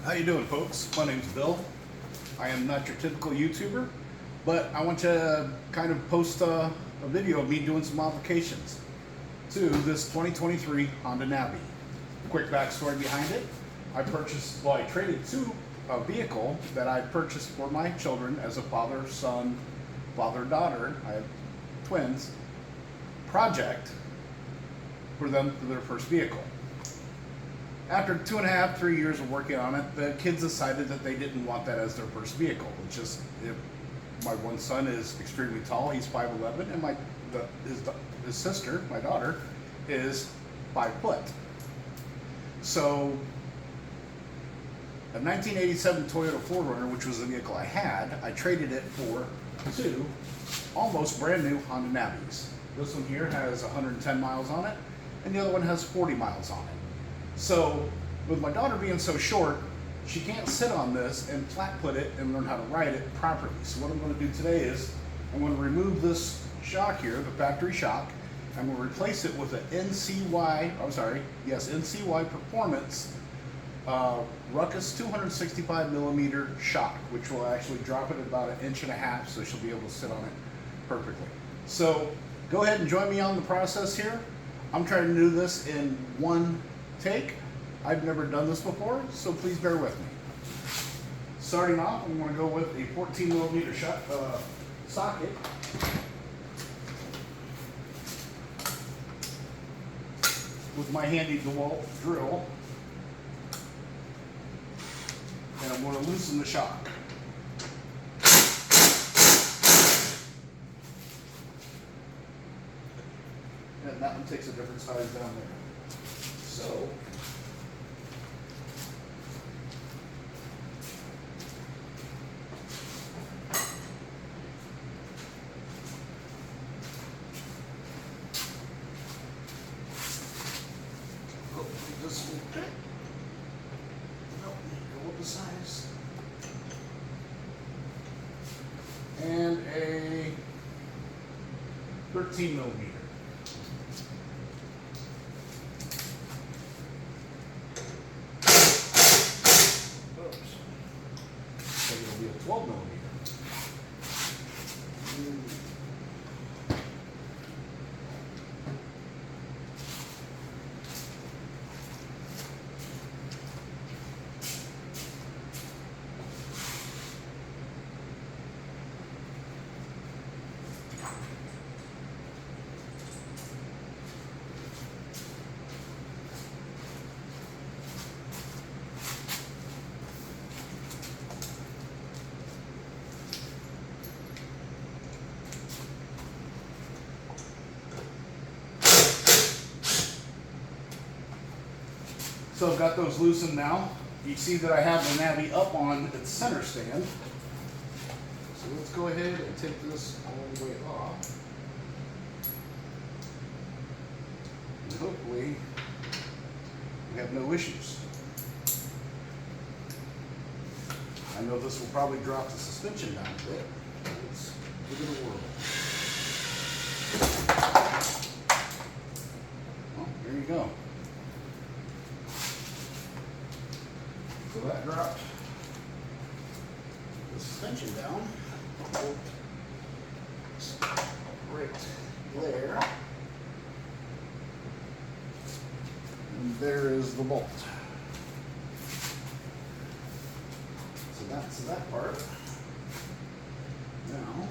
How you doing, folks? My name's Bill. I am not your typical YouTuber, but I want to kind of post a video of me doing some modifications to this 2023 Honda Navi. Quick backstory behind it. I traded to a vehicle that I purchased for my children as a father-son, father-daughter, I have twins, project for them for their first vehicle. After 2.5, 3 years of working on it, the kids decided that they didn't want that as their first vehicle. It's just, my one son is extremely tall, he's 5'11", and his sister, my daughter, is 5 foot. So, a 1987 Toyota 4Runner, which was the vehicle I had, I traded it for two almost brand new Honda Navis. This one here has 110 miles on it, and the other one has 40 miles on it. So, with my daughter being so short, she can't sit on this and flat put it and learn how to ride it properly. So what I'm going to do today is, I'm going to remove this shock here, the factory shock. I'm going to replace it with an NCY Performance Ruckus 265 millimeter shock, which will actually drop it about 1.5 inches, so she'll be able to sit on it perfectly. So, go ahead and join me on the process here. I'm trying to do this in one take. I've never done this before, so please bear with me. Starting off, I'm going to go with a 14 millimeter socket. With my handy DeWalt drill. And I'm going to loosen the shock. And that one takes a different size down there. So, this will fit. Nope, go with the size. And a 13 millimeter. So it'll be a 12 millimeter. So I've got those loosened now. You see that I have the Navi up on its center stand. So let's go ahead and take this all the way off. And hopefully we have no issues. I know this will probably drop the suspension down a bit. Let's give it a whirl. Well, there you go. So that dropped the suspension down right there. And there is the bolt. So that's that part. Now,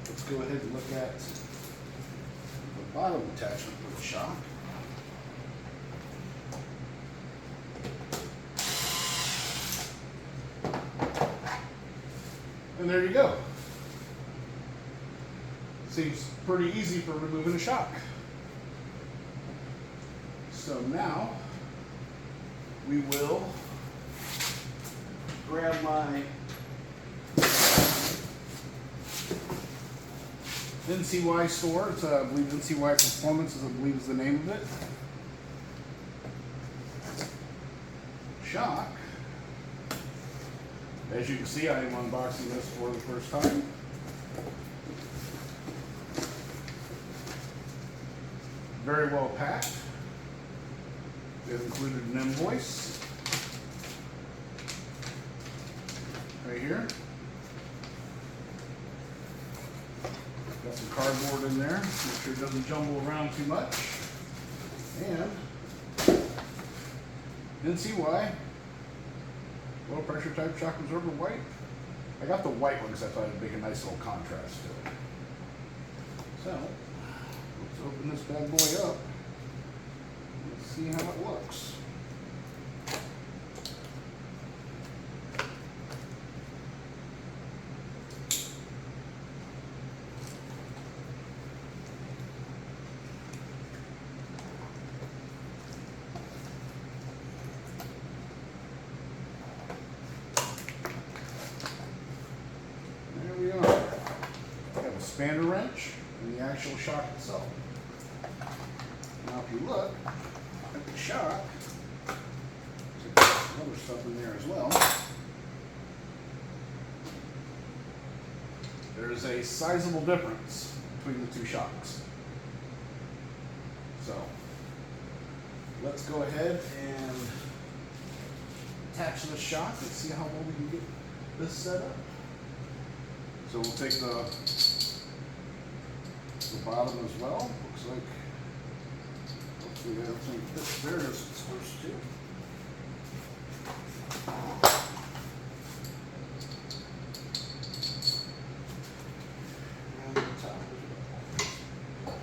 let's go ahead and look at the bottom attachment for the shock. And there you go. Seems pretty easy for removing a shock. So now we will grab my NCY store. It's I believe NCY Performance is, I believe, is the name of it. Shock. As you can see, I am unboxing this for the first time. Very well packed. They've included an invoice, right here. Got some cardboard in there, make sure it doesn't jumble around too much. And NCY, low pressure type shock absorber white. I got the white one because I thought it'd make a nice little contrast to it. So, let's open this bad boy up. Let's see how it looks. Expander wrench and the actual shock itself. Now if you look at the shock, there's other stuff in there as well. There's a sizable difference between the two shocks. So let's go ahead and attach the shock and see how well we can get this set up. So we'll take the bottom as well. Looks like hopefully everything fits there as it's supposed to. And the top as well.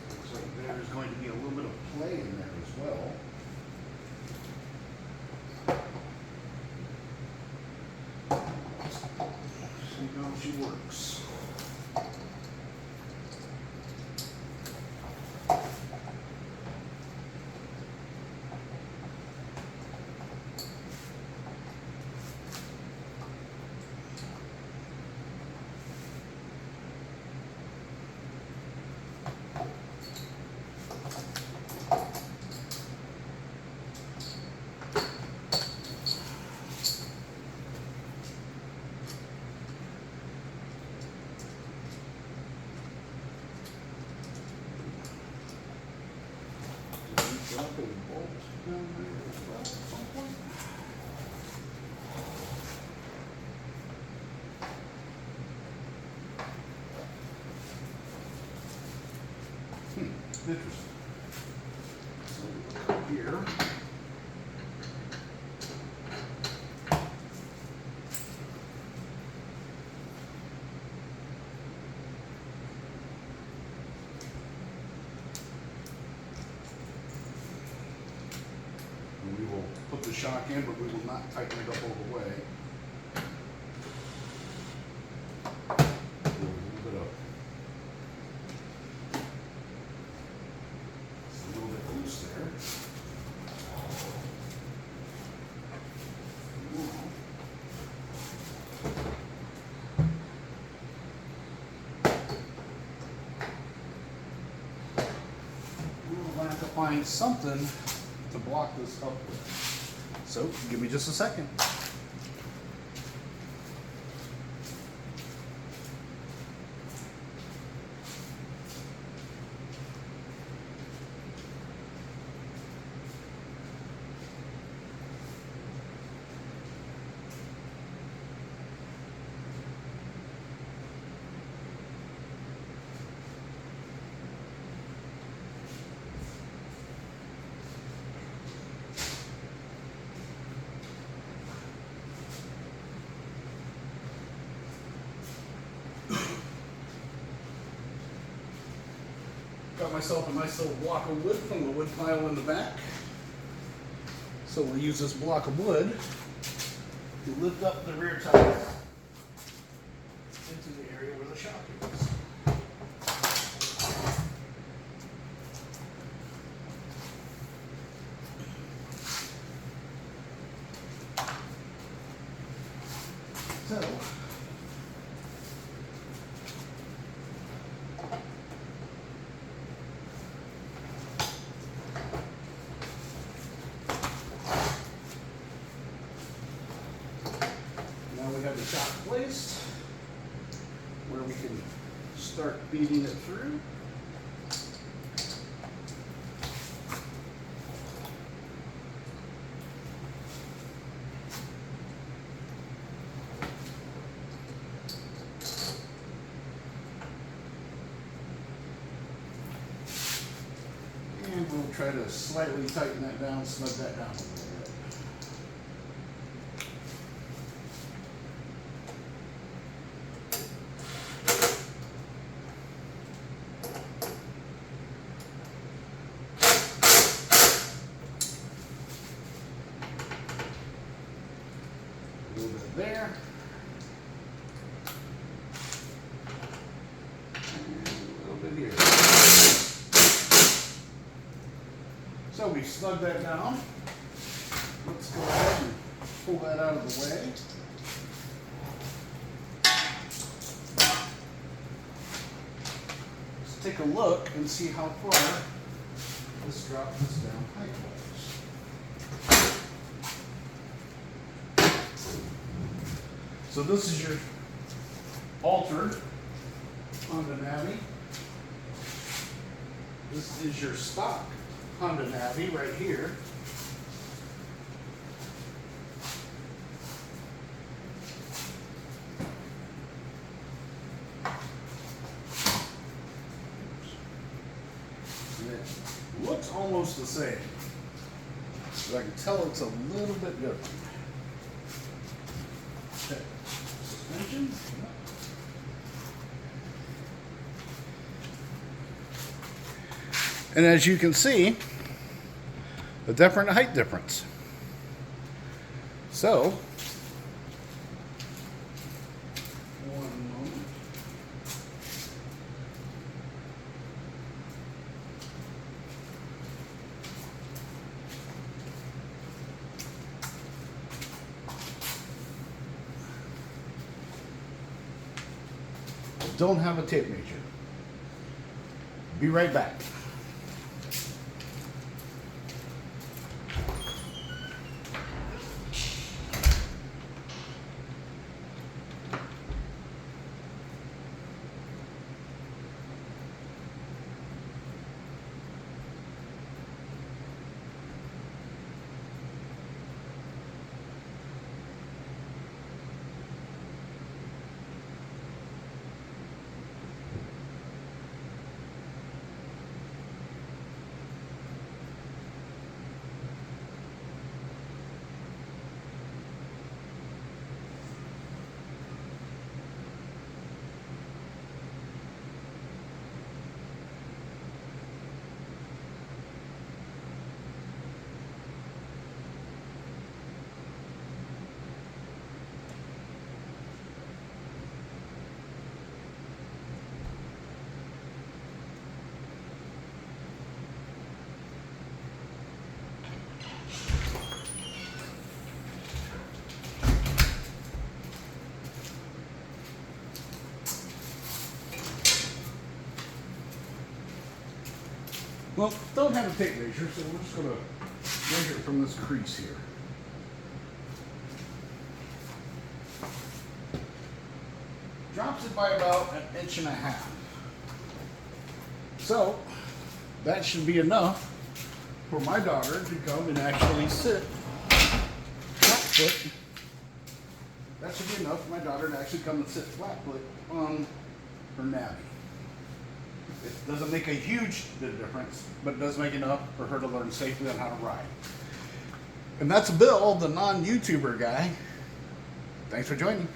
Looks like there's going to be a little bit of play in there as well. See how she works. Drop a bolt down there as well at some point. Interesting. So we'll go here. We will put the shock in, but we will not tighten it up all the way. A little bit of, it's a little bit loose there. We'll have to find something to block this up with. So, give me just a second. Got myself a nice little block of wood from the wood pile in the back. So we'll use this block of wood to lift up the rear tire into the area where the shock is. So, we have the shock placed where we can start feeding it through. try to slightly tighten that down, snug that down a little bit. A little bit there. And a little bit here. So we snug that down. Let's go ahead and pull that out of the way. Let's take a look and see how far this drops us down height-wise. So this is your altered Honda Navi. This is your stock Honda Navi right here. And it looks almost the same, but I can tell it's a little bit different. Okay. Suspension. And as you can see, a different height difference. So, one moment. Don't have a tape measure. Be right back. Well, don't have a tape measure, so we're just going to measure it from this crease here. Drops it by about 1.5 inches. So, that should be enough for my daughter to come and actually sit flat foot. That should be enough for my daughter to actually come and sit flat foot on her Navi. It doesn't make a huge difference, but it does make enough for her to learn safely on how to ride. And that's Bill, the non-YouTuber guy. Thanks for joining.